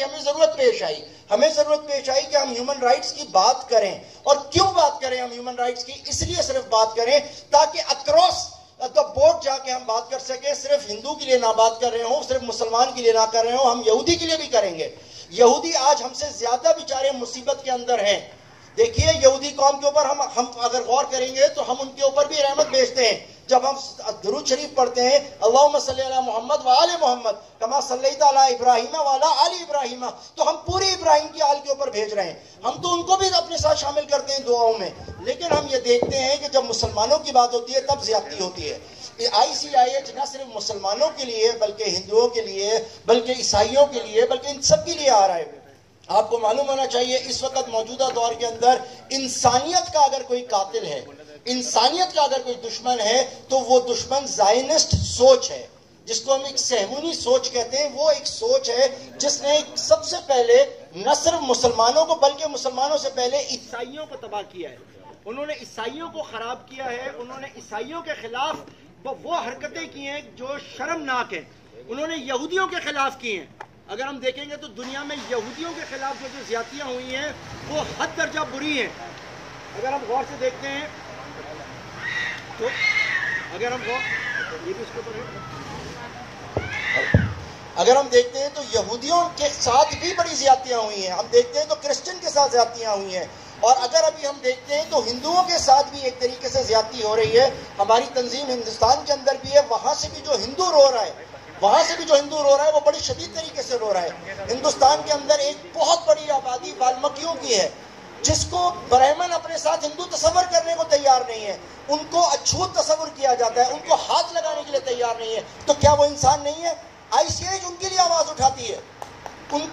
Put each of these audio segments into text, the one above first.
کہ ہمیں ضرورت پیش آئی کہ ہم ہیومن رائٹس کی بات کریں. اور کیوں بات کریں ہم ہیومن رائٹس کی؟ اس لیے صرف بات کریں تاکہ اکراس تو بورڈ جا کے ہم بات کر سکیں. صرف ہندو کے لیے نہ بات کر رہے ہوں، صرف مسلمان کے لیے نہ کر رہے ہوں، ہم یہودی کے لیے بھی کریں گے. یہودی آج ہم سے زیادہ بیچارے مصیبت کے اندر ہیں. دیکھیے یہودی قوم کے اوپر ہم اگر غور کریں گے تو ہم ان کے اوپر بھی رحمت بھیجتے ہیں. جب ہم درود شریف پڑھتے ہیں اللہم صلی علی محمد وآل محمد کما صلیت علی ابراہیم وعلی آل ابراہیم، تو ہم پوری ابراہیم کی آل کے اوپر بھیج رہے ہیں. ہم تو ان کو بھی اپنے ساتھ شامل کرتے ہیں دعاؤں میں. لیکن ہم یہ دیکھتے ہیں کہ جب مسلمانوں کی بات ہوتی ہے تب زیادتی ہوتی ہے. ICIH نہ صرف مسلمانوں کے لیے بلکہ ہندوؤں کے لیے، بلکہ عیسائیوں کے لیے، بلکہ ان سب کے لیے آ رہا ہے. آپ کو معلوم ہونا چاہیے اس وقت موجودہ دور کے اندر انسانیت کا اگر کوئی قاتل ہے، انسانیت کا اگر کوئی دشمن ہے تو وہ دشمن زائنسٹ سوچ ہے، جس کو ہم ایک صہیونی سوچ کہتے ہیں. وہ ایک سوچ ہے جس نے سب سے پہلے نہ صرف مسلمانوں کو بلکہ مسلمانوں سے پہلے عیسائیوں کو تباہ کیا ہے. انہوں نے عیسائیوں کو خراب کیا ہے. انہوں نے عیسائیوں کے خلاف وہ حرکتیں کی ہیں جو شرمناک ہیں. انہوں نے یہودیوں کے خلاف کی ہیں. اگر ہم دیکھیں گے تو دنیا میں یہودیوں کے خلاف جو زیادتیاں ہوئی ہیں وہ حد درجہ بری ہیں. اگر ہم غور سے دیکھتے ہیں تو اگر ہم دیکھتے ہیں تو یہودیوں کے ساتھ بھی بڑی زیادتیاں ہوئی ہیں. ہم دیکھتے ہیں تو کرسچن کے ساتھ زیادتیاں ہوئی ہیں. اور اگر ابھی ہم دیکھتے ہیں تو ہندوؤں کے ساتھ بھی ایک طریقے سے زیادتی ہو رہی ہے. ہماری تنظیم ہندوستان کے اندر بھی ہے، وہاں سے بھی جو ہندو رو رہا ہے وہ بڑی شدید طریقے سے رو رہا ہے. ہندوستان کے اندر ایک بہت بڑی آبادی والمکیوں کی ہے جس کو برہمن اپنے ساتھ ہندو تصور کرنے کو تیار نہیں ہے. ان کو اچھوت تصور کیا جاتا ہے، ان کو ہاتھ لگانے کے لیے تیار نہیں ہے. تو کیا وہ انسان نہیں ہے؟ ICIH ان کے لیے آواز اٹھاتی ہے. ان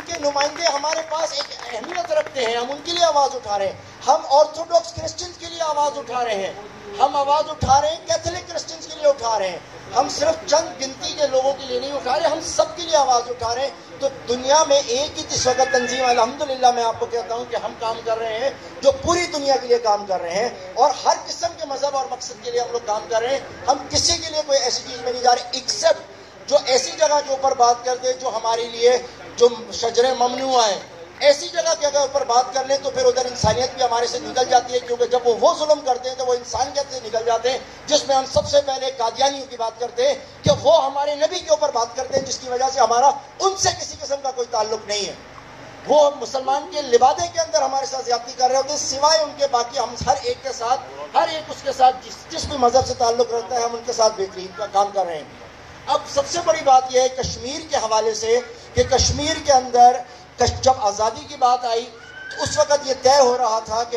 کے نمائندے ہمارے پاس ایک اہمیت رکھتے ہیں. ہم ان کے لیے آواز اٹھا رہے ہیں. ہم آرتھوڈاکس کرسچنز کے لیے آواز اٹھا رہے ہیں. ہم آواز اٹھا رہے ہیں کیتھولک کرسچنز کے لیے اٹھا رہے ہیں. ہم صرف چند گنتی کے لوگوں کے لیے نہیں اٹھا رہے، ہم سب کے لیے آواز اٹھا رہے ہیں. تو دنیا میں ایک ہی اس وقت تنظیم الحمدللہ میں آپ کو کہتا ہوں کہ ہم کام کر رہے ہیں جو پوری دنیا کے لیے کام کر رہے ہیں، اور ہر قسم کے مذہب اور مقصد کے لیے ہم لوگ کام کر رہے ہیں. ہم کسی کے لیے کوئی ایسی چیز میں نہیں جا رہے ایکسپٹ جو ایسی جگہ کے اوپر بات کرتے جو ہمارے لیے جو شجر ممنوع ہے. ایسی جگہ کے اگر اوپر بات کر لیں تو پھر ادھر انسانیت بھی ہمارے سے نکل جاتی ہے، کیونکہ جب وہ ظلم کرتے ہیں تو وہ انسانیت سے نکل جاتے ہیں. جس میں ہم سب سے پہلے قادیانیوں کی بات کرتے ہیں کہ وہ ہمارے نبی کے اوپر بات کرتے ہیں، جس کی وجہ سے ہمارا ان سے کسی قسم کا کوئی تعلق نہیں ہے. وہ مسلمان کے لبادے کے اندر ہمارے ساتھ زیادتی کر رہے ہوتے ہیں. سوائے ان کے باقی ہم ہر ایک اس کے ساتھ جس بھی مذہب سے تعلق رکھتا ہے ہم ان کے ساتھ بہترین کا کام کر رہے ہیں. اب سب سے بڑی بات یہ ہے کشمیر کے حوالے سے کہ کشمیر کے اندر جب آزادی کی بات آئی تو اس وقت یہ طے ہو رہا تھا کہ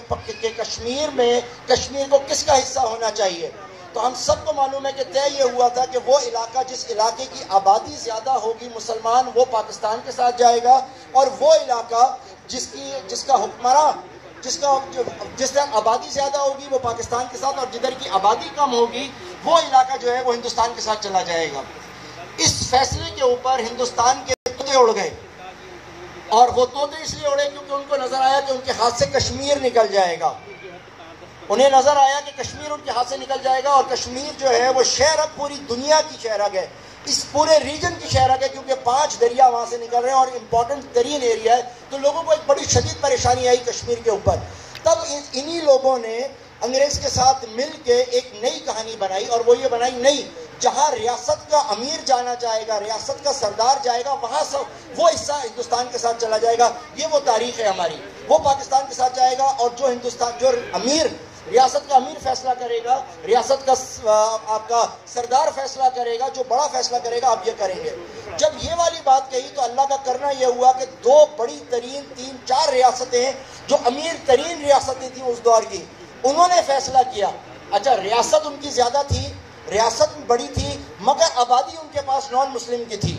کشمیر کو کس کا حصہ ہونا چاہیے. تو ہم سب کو معلوم ہے کہ طے یہ ہوا تھا کہ وہ علاقہ جس علاقے کی آبادی زیادہ ہوگی مسلمان وہ پاکستان کے ساتھ جائے گا، اور وہ علاقہ جس کا حکمراں جس طرح آبادی زیادہ ہوگی وہ پاکستان کے ساتھ، اور جدھر کی آبادی کم ہوگی وہ علاقہ جو ہے وہ ہندوستان کے ساتھ چلا جائے گا. اس فیصلے کے اوپر ہندوستان کے طوطے اڑ گئے، اور وہ طوطے اس لیے اڑے کیونکہ ان کو نظر آیا کہ ان کے ہاتھ سے کشمیر نکل جائے گا. انہیں نظر آیا کہ کشمیر ان کے ہاتھ سے نکل جائے گا، اور کشمیر جو ہے وہ شہرک پوری دنیا کی شہرک ہے، اس پورے ریجن کی شہرک ہے، کیونکہ 5 دریا وہاں سے نکل رہے ہیں اور امپورٹنٹ ترین ایریا ہے. تو لوگوں کو ایک بڑی شدید پریشانی آئی کشمیر کے اوپر. تب انہی لوگوں نے انگریز کے ساتھ مل کے ایک نئی کہانی بنائی، اور وہ یہ بنائی نہیں جہاں ریاست کا امیر جانا چاہے گا، ریاست کا سردار جائے گا، وہاں سے وہ حصہ ہندوستان کے ساتھ چلا جائے گا. یہ وہ تاریخ ہے ہماری. وہ پاکستان کے ساتھ جائے گا، اور جو ریاست کا امیر فیصلہ کرے گا، ریاست کا آپ کا سردار فیصلہ کرے گا، جو بڑا فیصلہ کرے گا آپ یہ کریں گے. جب یہ والی بات کہی تو اللہ کا کرنا یہ ہوا کہ 2 بڑی ترین 3-4 ریاستیں جو امیر ترین ریاستیں تھیں اس دور کی، انہوں نے فیصلہ کیا. اچھا ریاست ان کی زیادہ تھی، ریاست بڑی تھی، مگر آبادی ان کے پاس نان مسلم کی تھی.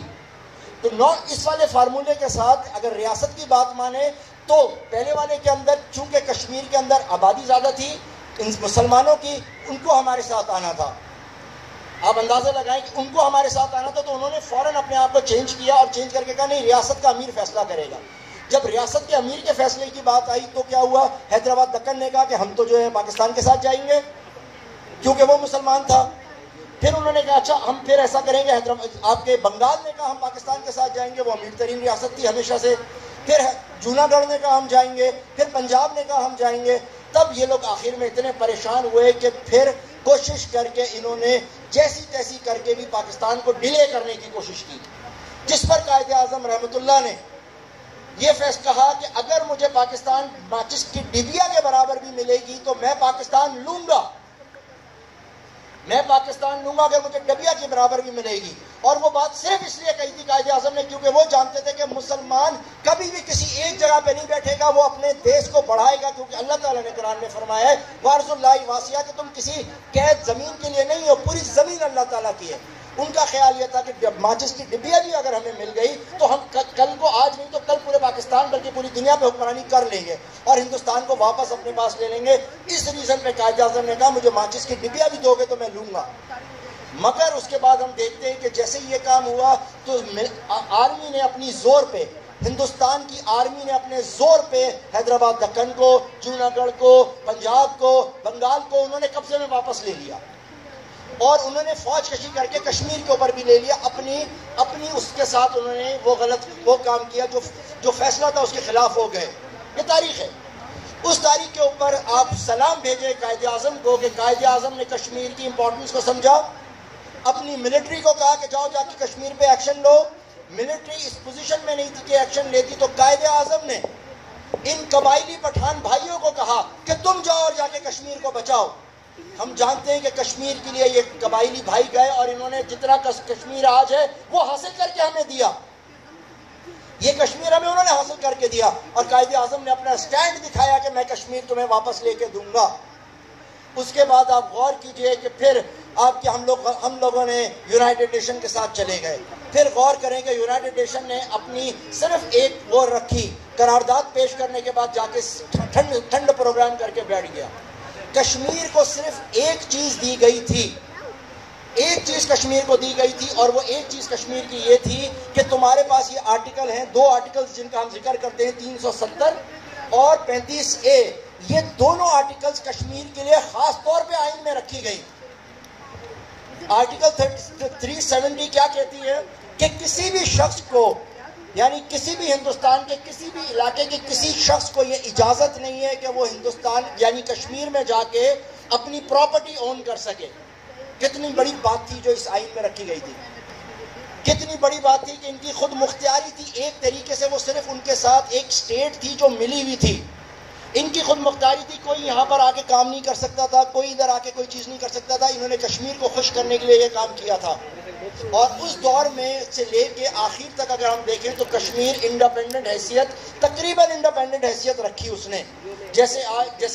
تو اس والے فارمولے کے ساتھ اگر ریاست کی بات مانے تو پہلے والے کے اندر چونکہ کشمیر کے اندر آبادی زیادہ تھی ان مسلمانوں کی، ان کو ہمارے ساتھ آنا تھا. آپ اندازہ لگائیں کہ ان کو ہمارے ساتھ آنا تھا، تو انہوں نے فوراً اپنے آپ کو چینج کیا اور چینج کر کے کہا نہیں ریاست کا امیر فیصلہ کرے گا. جب ریاست کے امیر کے فیصلے کی بات آئی تو کیا ہوا، حیدرآباد دکن نے کہا کہ ہم تو جو ہے پاکستان کے ساتھ جائیں گے کیونکہ وہ مسلمان تھا. پھر انہوں نے کہا اچھا ہم پھر ایسا کریں گے، حیدرآباد آپ کے بنگال نے کہا ہم پاکستان کے ساتھ جائیں گے، وہ امیر ترین ریاست تھی ہمیشہ سے، پھر جوناگڑھ نے کہا ہم جائیں گے، پھر پنجاب نے کہا ہم جائیں گے. تب یہ لوگ آخر میں اتنے پریشان ہوئے کہ پھر کوشش کر کے انہوں نے جیسی تیسی کر کے بھی پاکستان کو ڈیلے کرنے کی کوشش کی، جس پر قائد اعظم رحمۃ اللہ نے یہ فیصلہ کہا کہ اگر مجھے پاکستان ماچس کی ڈبیا کے برابر بھی ملے گی تو میں پاکستان لوں گا، میں پاکستان لوں گا اگر مجھے ڈبیا کے برابر بھی ملے گی. اور وہ بات صرف اس لیے کہی تھی قائد اعظم نے کیونکہ وہ جانتے تھے کہ مسلمان کبھی بھی کسی ایک جگہ پہ نہیں بیٹھے گا، وہ اپنے دیش کو بڑھائے گا، کیونکہ اللہ تعالیٰ نے قرآن میں فرمایا ہے وارث اللہ واسعہ کہ تم کسی قید زمین کے لیے نہیں ہو، پوری زمین اللہ تعالیٰ کی ہے. ان کا خیال یہ تھا کہ ماچس کی ڈبیا بھی اگر ہمیں مل گئی تو ہم کل کو، آج نہیں تو کل پورے پاکستان بلکہ پوری دنیا پہ حکمرانی کر لیں گے اور ہندوستان کو واپس اپنے پاس لے لیں گے. اس ریزن پہ قائد اعظم نے کہا مجھے ماچس کی ڈبیا بھی دو گے تو میں لوں گا. مگر اس کے بعد ہم دیکھتے ہیں کہ جیسے یہ کام ہوا تو آرمی نے اپنی زور پہ، ہندوستان کی آرمی نے اپنے زور پہ حیدرآباد دکن کو، جوناگڑھ کو، پنجاب کو، بنگال کو انہوں نے قبضے میں واپس لے لیا اور انہوں نے فوج کشی کر کے کشمیر کے اوپر بھی لے لیا. اپنی اس کے ساتھ انہوں نے وہ کام کیا جو فیصلہ تھا اس کے خلاف ہو گئے. یہ تاریخ ہے. اس تاریخ کے اوپر آپ سلام بھیجے قائد اعظم کو کہ قائد اعظم نے کشمیر کی امپورٹنس کو سمجھا، اپنی ملٹری کو کہا کہ جاؤ جا کے کشمیر پہ ایکشن لو. ملٹری اس پوزیشن میں نہیں تھی کہ ایکشن لیتی، تو قائد اعظم نے ان قبائلی پٹھان بھائیوں کو کہا کہ تم جاؤ اور جا کے کشمیر کو بچاؤ. ہم جانتے ہیں کہ کشمیر کے لیے یہ قبائلی بھائی گئے اور انہوں نے جتنا کشمیر آج ہے وہ حاصل کر کے ہمیں دیا، یہ کشمیر ہمیں انہوں نے حاصل کر کے دیا. اور قائد اعظم نے اپنا سٹینڈ دکھایا کہ میں کشمیر تمہیں واپس لے کے دوں گا. اس کے بعد آپ غور کیجئے کہ پھر آپ کے ہم لوگوں نے یونائٹڈ نیشن کے ساتھ چلے گئے. پھر غور کریں کہ یونائٹڈ نیشن نے اپنی صرف ایک وہ رکھی، قرارداد پیش کرنے کے بعد جا کے ٹھنڈ پروگرام کر کے بیٹھ گیا. کشمیر کو صرف ایک چیز دی گئی تھی، ایک چیز کشمیر کو دی گئی تھی، اور وہ ایک چیز کشمیر کی یہ تھی کہ تمہارے پاس یہ آرٹیکل ہیں، دو آرٹیکلز جن کا ہم ذکر کرتے ہیں 370 اور 35A، یہ دونوں آرٹیکلز کشمیر کے لیے خاص طور پہ آئین میں رکھی گئی. آرٹیکل 370 کیا کہتی ہے کہ کسی بھی شخص کو، یعنی کسی بھی ہندوستان کے کسی بھی علاقے کے کسی شخص کو یہ اجازت نہیں ہے کہ وہ ہندوستان یعنی کشمیر میں جا کے اپنی پراپرٹی اون کر سکے. کتنی بڑی بات تھی جو اس آئین میں رکھی گئی تھی، کتنی بڑی بات تھی کہ ان کی خود مختاری تھی. ایک طریقے سے وہ صرف ان کے ساتھ ایک سٹیٹ تھی جو ملی ہوئی تھی، ان کی خود مختاری تھی. کوئی یہاں پر آ کے کام نہیں کر سکتا تھا، کوئی ادھر آ کے کوئی چیز نہیں کر سکتا تھا. انہوں نے کشمیر کو خوش کرنے کے لیے یہ کام کیا تھا. اور اس دور میں سے لے کے آخر تک اگر ہم دیکھیں تو کشمیر انڈیپینڈنٹ حیثیت، تقریباً انڈیپینڈنٹ حیثیت رکھی اس نے. جیسے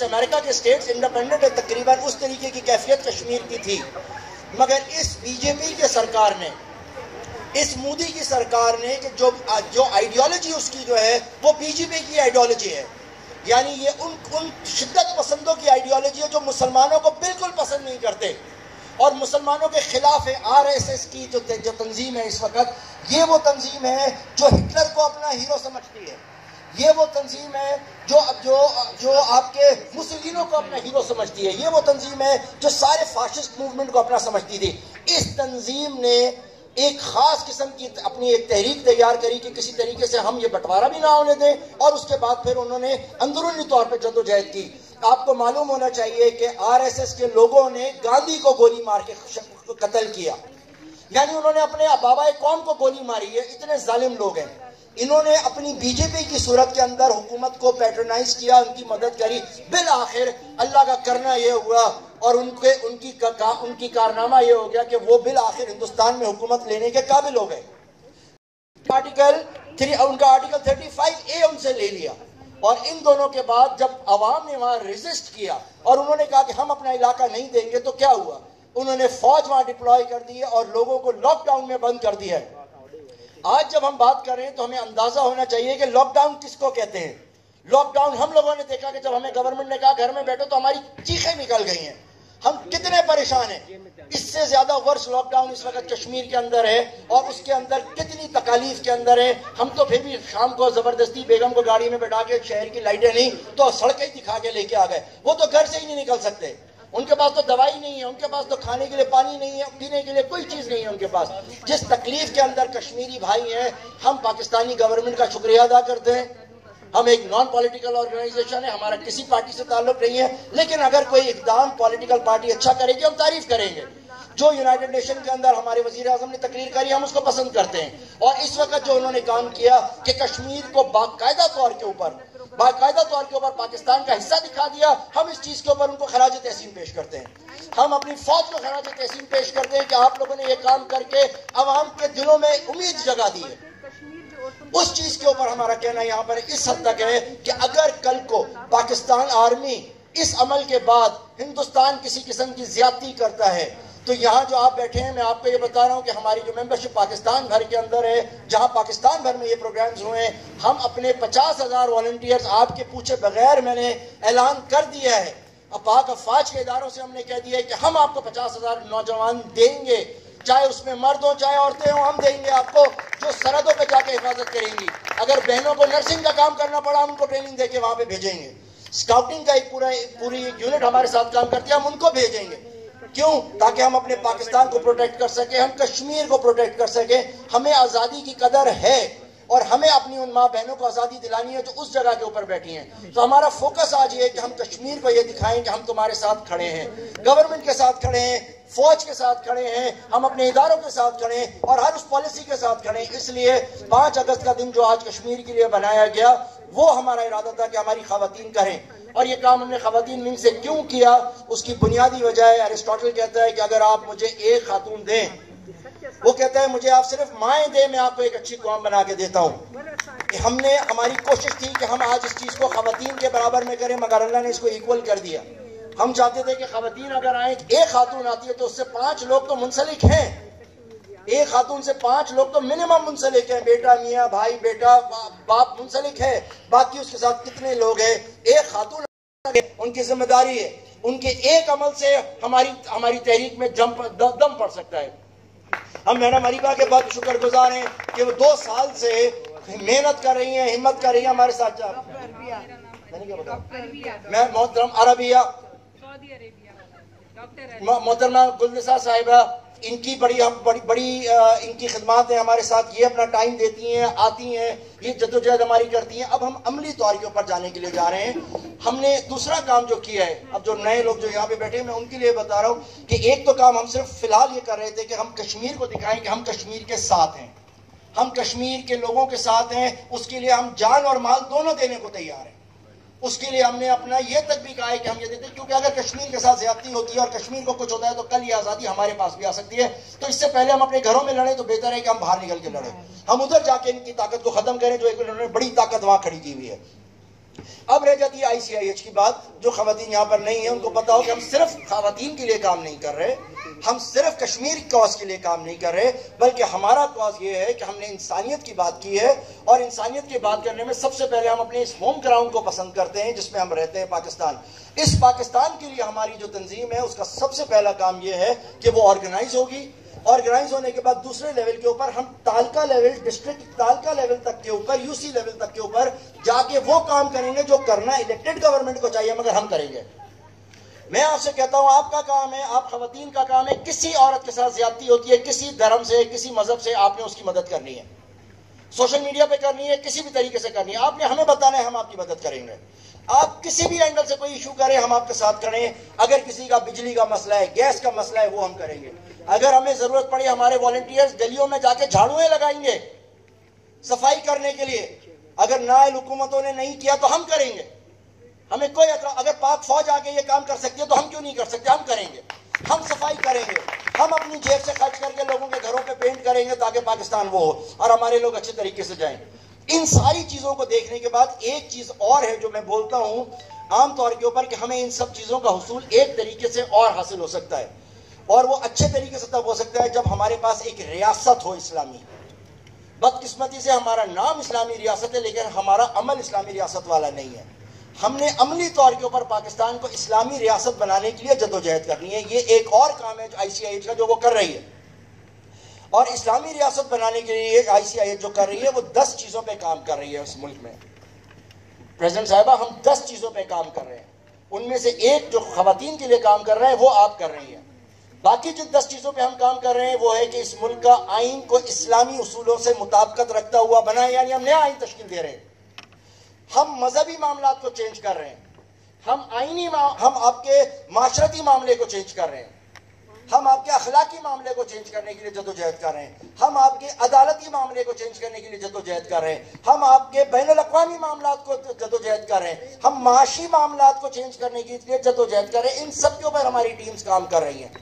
امریکہ کے اسٹیٹس انڈیپینڈنٹ ہے، تقریباً اس طریقے کی کیفیت کشمیر کی تھی. مگر اس بی جے پی کے سرکار نے، اس مودی کی سرکار نے کہ جو آئیڈیالوجی اس کی جو ہے وہ بی جے پی کی آئیڈیالوجی ہے، یعنی یہ ان شدت پسندوں کی آئیڈیالوجی ہے جو مسلمانوں کو بالکل پسند نہیں کرتے اور مسلمانوں کے خلاف ہے. RSS کی جو تنظیم ہے اس وقت، یہ وہ تنظیم ہے جو ہٹلر کو اپنا ہیرو سمجھتی ہے. یہ وہ تنظیم ہے جو آپ کے مسلمانوں کو اپنا ہیرو سمجھتی ہے. یہ وہ تنظیم ہے جو سارے فاشسٹ موومنٹ کو اپنا سمجھتی تھی. اس تنظیم نے ایک خاص قسم کی اپنی ایک تحریک تیار کری کہ کسی طریقے سے ہم یہ بٹوارا بھی نہ ہونے دیں، اور اس کے بعد پھر انہوں نے اندرونی طور پہ جدوجہد کی. آپ کو معلوم ہونا چاہیے کہ RSS کے لوگوں نے گاندھی کو گولی مار کے قتل کیا، یعنی انہوں نے اپنے بابا قوم کو گولی ماری ہے. اتنے ظالم لوگ ہیں. انہوں نے اپنی بی جے پی کی صورت کے اندر حکومت کو پیٹرنائز کیا، ان کی مدد کری. بالآخر اللہ کا کرنا یہ ہوا اور ان کی کارنامہ یہ ہو گیا کہ وہ بالآخر ہندوستان میں حکومت لینے کے قابل ہو گئے. ان کا آرٹیکل 35A ان سے لے لیا. اور ان دونوں کے بعد جب عوام نے وہاں ریزسٹ کیا اور انہوں نے کہا کہ ہم اپنا علاقہ نہیں دیں گے، تو کیا ہوا؟ انہوں نے فوج وہاں ڈپلوائے کر دی اور لوگوں کو لاک ڈاؤن میں بند کر دیا ہے. آج جب ہم بات کر رہے ہیں تو ہمیں اندازہ ہونا چاہیے کہ لاک ڈاؤن کس کو کہتے ہیں. لاک ڈاؤن ہم لوگوں نے دیکھا کہ جب ہمیں گورنمنٹ نے کہا گھر میں بیٹھو تو ہماری چیخیں نکل گئی ہیں. ہم کتنے پریشان ہیں. اس سے زیادہ ورس لاک ڈاؤن اس وقت کشمیر کے اندر ہے اور اس کے اندر کتنی تکالیف کے اندر ہے. ہم تو پھر بھی شام کو زبردستی بیگم کو گاڑی میں بیٹھا کے شہر کی لائٹیں نہیں تو سڑکیں دکھا کے لے کے آ گئے. وہ تو گھر سے ہی نہیں نکل سکتے. ان کے پاس تو دوائی نہیں ہے، ان کے پاس تو کھانے کے لیے پانی نہیں ہے، پینے کے لیے کوئی چیز نہیں ہے ان کے پاس. جس تکلیف کے اندر کشمیری بھائی ہیں، ہم پاکستانی گورنمنٹ کا شکریہ ادا کرتے ہیں. ہم ایک نان پولیٹیکل آرگنائزیشن ہے، ہمارا کسی پارٹی سے تعلق نہیں ہے، لیکن اگر کوئی اقدام پولیٹیکل پارٹی اچھا کرے گی ہم تعریف کریں گے. جو یونائٹڈ نیشن کے اندر ہمارے وزیر اعظم نے تقریر کری ہم اس کو پسند کرتے ہیں. اور اس وقت جو انہوں نے کام کیا کہ کشمیر کو باقاعدہ طور کے اوپر پاکستان کا حصہ دکھا دیا، ہم اس چیز کے اوپر ان کو خراج تحسین پیش کرتے ہیں. ہم اپنی فوج کو خراج تحسین پیش کرتے ہیں کہ آپ لوگوں نے یہ کام کر کے عوام کے دلوں میں امید جگا دی ہے. اس چیز کے اوپر ہمارا کہنا یہاں پر اس حد تک ہے کہ اگر کل کو پاکستان آرمی اس عمل کے بعد ہندوستان کسی قسم کی زیادتی کرتا ہے تو یہاں جو آپ بیٹھے ہیں، میں آپ کو یہ بتا رہا ہوں کہ ہماری جو ممبرشپ پاکستان بھر کے اندر ہے، جہاں پاکستان بھر میں یہ پروگرامز ہوئے ہیں، ہم اپنے 50,000 والنٹیئرز آپ کے پوچھے بغیر میں نے اعلان کر دیا ہے. پاک افواج کے اداروں سے ہم نے کہہ دیا ہے کہ ہم آپ کو 50,000 نوجوان دیں گے، چاہے اس میں مرد ہوں چاہے عورتیں ہوں، ہم دیں گے آپ کو، جو سرحدوں پہ جا کے حفاظت کریں گی. اگر بہنوں کو نرسنگ کا کام کرنا پڑا ہم ان کو ٹریننگ دے کے وہاں پہ بھیجیں گے. اسکاؤٹنگ کا ایک پوری یونٹ ہمارے ساتھ کام کرتی ہے، ہم ان کو بھیجیں گے. کیوں؟ تاکہ ہم اپنے پاکستان کو پروٹیکٹ کر سکیں، ہم کشمیر کو پروٹیکٹ کر سکیں. ہمیں آزادی کی قدر ہے اور ہمیں اپنی ان ماں بہنوں کو آزادی دلانی ہے جو اس جگہ کے اوپر بیٹھی ہیں. تو ہمارا فوکس آج یہ ہے کہ ہم کشمیر کو یہ دکھائیں کہ ہم تمہارے ساتھ کھڑے ہیں، گورنمنٹ کے ساتھ کھڑے ہیں، فوج کے ساتھ کھڑے ہیں، ہم اپنے اداروں کے ساتھ کھڑے ہیں اور ہر اس پالیسی کے ساتھ کھڑے ہیں. اس لیے 5 اگست کا دن جو آج کشمیر کے لیے بنایا گیا وہ ہمارا ارادہ تھا کہ ہماری خواتین کریں. اور یہ کام ہم نے خواتین ونگ سے کیوں کیا؟ اس کی بنیادی وجہ ہے، ایرسٹاٹل کہتا ہے کہ اگر آپ مجھے ایک خاتون دیں، وہ کہتا ہے مجھے آپ صرف مائیں دیں، میں آپ کو ایک اچھی قوم بنا کے دیتا ہوں. ہم نے ہماری کوشش تھی کہ ہم آج اس چیز کو خواتین کے برابر میں کریں، مگر اللہ نے اس کو ایکول کر دیا. ہم چاہتے تھے کہ خواتین اگر آئیں، ایک خاتون آتی ہے تو اس سے 5 لوگ تو منسلک ہیں، ایک خاتون سے 5 لوگ تو منیمم منسلک ہیں، بیٹا میاں بھائی بیٹا باپ منسلک ہے، باقی اس کے ساتھ کتنے لوگ ہیں. ایک خاتون ان کی ذمہ داری ہے، ان کے ایک عمل سے ہماری تحریک میں دم پڑ سکتا ہے. ہم میڈم اریبہ کے بہت شکر گزار ہیں کہ وہ 2 سال سے محنت کر رہی ہیں، ہمت کر رہی ہیں ہمارے ساتھ. میں محترم عربیہ محترمہ گلنسا صاحبہ، ان کی بڑی ان کی خدمات ہیں ہمارے ساتھ، یہ اپنا ٹائم دیتی ہیں، آتی ہیں، یہ جدوجہد ہماری کرتی ہیں. اب ہم عملی طور کے اوپر جانے کے لیے جا رہے ہیں. ہم نے دوسرا کام جو کیا ہے، اب جو نئے لوگ جو یہاں پہ بیٹھے ہیں میں ان کے لیے بتا رہا ہوں کہ ایک تو کام ہم صرف فی الحال یہ کر رہے تھے کہ ہم کشمیر کو دکھائیں کہ ہم کشمیر کے ساتھ ہیں، ہم کشمیر کے لوگوں کے ساتھ ہیں. اس کے لیے ہم جان اور مال دونوں دینے کو تیار ہیں. اس کے لیے ہم نے اپنا یہ تک بھی کہا ہے کہ ہم یہ دیتے ہیں، کیونکہ اگر کشمیر کے ساتھ زیادتی ہوتی ہے اور کشمیر کو کچھ ہوتا ہے تو کل یہ آزادی ہمارے پاس بھی آ سکتی ہے. تو اس سے پہلے ہم اپنے گھروں میں لڑیں تو بہتر ہے کہ ہم باہر نکل کے لڑیں، ہم ادھر جا کے ان کی طاقت کو ختم کریں جو ایک انہوں نے بڑی طاقت وہاں کھڑی کی ہوئی ہے. اب رہ جاتی ہے ICIH کی بات. جو خواتین یہاں پر نہیں ہیں ان کو پتا ہو کہ ہم صرف خواتین کے لیے کام نہیں کر رہے، ہم صرف کشمیر کاز کے لیے کام نہیں کر رہے، بلکہ ہمارا کاز یہ ہے کہ ہم نے انسانیت کی بات کی ہے. اور انسانیت کی بات کرنے میں سب سے پہلے ہم اپنے اس ہوم گراؤنڈ کو پسند کرتے ہیں جس میں ہم رہتے ہیں، پاکستان. اس پاکستان کے لیے ہماری جو تنظیم ہے اس کا سب سے پہلا کام یہ ہے کہ وہ آرگنائز ہوگی. آرگنائز ہونے کے بعد دوسرے لیول کے اوپر ہم تعلقہ لیول، ڈسٹرکٹ تعلقہ لیول تک کے اوپر، UC لیول تک کے اوپر جا کے وہ کام کریں گے جو کرنا الیکٹڈ گورنمنٹ کو چاہیے مگر ہم کریں گے. میں آپ سے کہتا ہوں آپ کا کام ہے، آپ خواتین کا کام ہے، کسی عورت کے ساتھ زیادتی ہوتی ہے، کسی دھرم سے کسی مذہب سے، آپ نے اس کی مدد کرنی ہے. سوشل میڈیا پہ کرنی ہے، کسی بھی طریقے سے کرنی ہے، آپ نے ہمیں بتانا ہے، ہم آپ کی مدد کریں گے. آپ کسی بھی اینگل سے کوئی ایشو کریں ہم آپ کے ساتھ کھڑے ہیں. اگر کسی کا بجلی کا مسئلہ ہے، گیس کا مسئلہ ہے، وہ ہم کریں گے. اگر ہمیں ضرورت پڑی ہمارے والنٹیئرز گلیوں میں جا کے جھاڑویں لگائیں گے صفائی کرنے کے لیے. اگر نائل حکومتوں نے نہیں کیا تو ہم کریں گے، ہمیں کوئی اعتراض. اگر پاک فوج آ کے یہ کام کر سکتی ہے تو ہم کیوں نہیں کر سکتے؟ ہم کریں گے، ہم صفائی کریں گے، ہم اپنی جیب سے خرچ کر کے لوگوں کے گھروں پہ پینٹ کریں گے تاکہ پاکستان وہ ہو اور ہمارے لوگ اچھے طریقے سے جائیں. ان ساری چیزوں کو دیکھنے کے بعد ایک چیز اور ہے جو میں بولتا ہوں عام طور کے اوپر کہ ہمیں ان سب چیزوں کا حصول ایک طریقے سے اور حاصل ہو سکتا ہے، اور وہ اچھے طریقے سے تب ہو سکتا ہے جب ہمارے پاس ایک ریاست ہو اسلامی. بدقسمتی سے ہمارا نام اسلامی ریاست ہے لیکن ہمارا عمل اسلامی ریاست والا نہیں ہے. ہم نے عملی طور کے اوپر پاکستان کو اسلامی ریاست بنانے کے لیے جدوجہد کرنی ہے. یہ ایک اور کام ہے ICIH کا جو وہ کر رہی ہے. اور اسلامی ریاست بنانے کے لیے ICIH جو کر رہی ہے وہ 10 چیزوں پہ کام کر رہی ہے اس ملک میں. پریزیڈنٹ صاحبہ ہم 10 چیزوں پہ کام کر رہے ہیں. ان میں سے ایک جو خواتین کے لیے کام کر رہے ہیں وہ آپ کر رہی ہیں. باقی جو 10 چیزوں پہ ہم کام کر رہے ہیں وہ ہے کہ اس ملک کا آئین کو اسلامی اصولوں سے مطابقت رکھتا ہوا بنائے، یعنی ہم نیا آئین تشکیل دے رہے ہیں. ہم مذہبی معاملات کو چینج کر رہے ہیں، ہم آپ کے معاشرتی معاملے کو چینج کر رہے ہیں، ہم آپ کے اخلاقی معاملے کو چینج کرنے کے لیے جدوجہد کر رہے ہیں، ہم آپ کے عدالتی معاملے کو چینج کرنے کے لیے جدوجہد کر رہے ہیں، ہم آپ کے بین الاقوامی معاملات کو جدوجہد کر رہے ہیں، ہم معاشی معاملات کو چینج کرنے کے لیے جدوجہد کر رہے ہیں. ان سب کے اوپر ہماری ٹیمز کام کر رہی ہیں.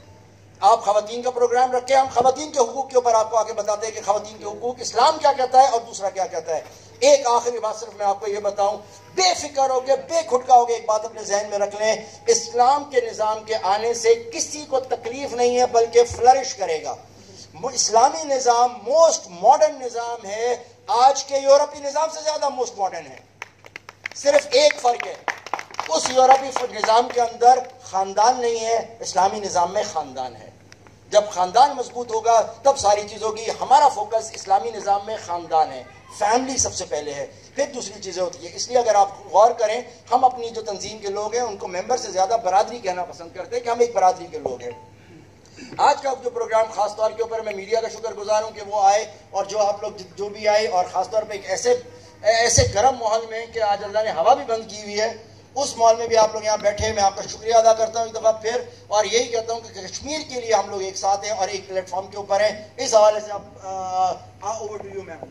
آپ خواتین کا پروگرام رکھیں، ہم خواتین کے حقوق کے اوپر آپ کو آگے بتاتے ہیں کہ خواتین کے حقوق اسلام کیا کہتا ہے اور دوسرا کیا کہتا ہے. ایک آخری بات صرف میں آپ کو یہ بتاؤں، بے فکر ہو کے بے کھٹکا ہو کے ایک بات اپنے ذہن میں رکھ لیں، اسلام کے نظام کے آنے سے کسی کو تکلیف نہیں ہے بلکہ فلرش کرے گا. اسلامی نظام موسٹ ماڈرن نظام ہے، آج کے یورپی نظام سے زیادہ موسٹ ماڈرن ہے. صرف ایک فرق ہے، اس یورپی نظام کے اندر خاندان نہیں ہے، اسلامی نظام میں خاندان ہے. جب خاندان مضبوط ہوگا تب ساری چیز ہوگی. ہمارا فوکس اسلامی نظام میں خاندان ہے، فیملی سب سے پہلے ہے، پھر دوسری چیزیں ہوتی ہیں. اس لیے اگر آپ غور کریں، ہم اپنی جو تنظیم کے لوگ ہیں ان کو ممبر سے زیادہ برادری کہنا پسند کرتے ہیں کہ ہم ایک برادری کے لوگ ہیں. آج کا جو پروگرام خاص طور کے اوپر میں میڈیا کا شکر گزار ہوں کہ وہ آئے، اور جو آپ لوگ جو بھی آئے، اور خاص طور پہ ایک ایسے گرم ماحول میں کہ آج اللہ نے ہوا بھی بند کی ہوئی ہے، اس ماحول میں بھی آپ لوگ یہاں بیٹھے. میں آپ کا شکریہ ادا کرتا ہوں ایک دفعہ پھر، اور یہی کہتا ہوں کہ کشمیر کے لیے ہم لوگ ایک ساتھ ہیں اور ایک پلیٹ فارم کے اوپر ہیں. اس حوالے سے آپ اوور ٹو یو میم.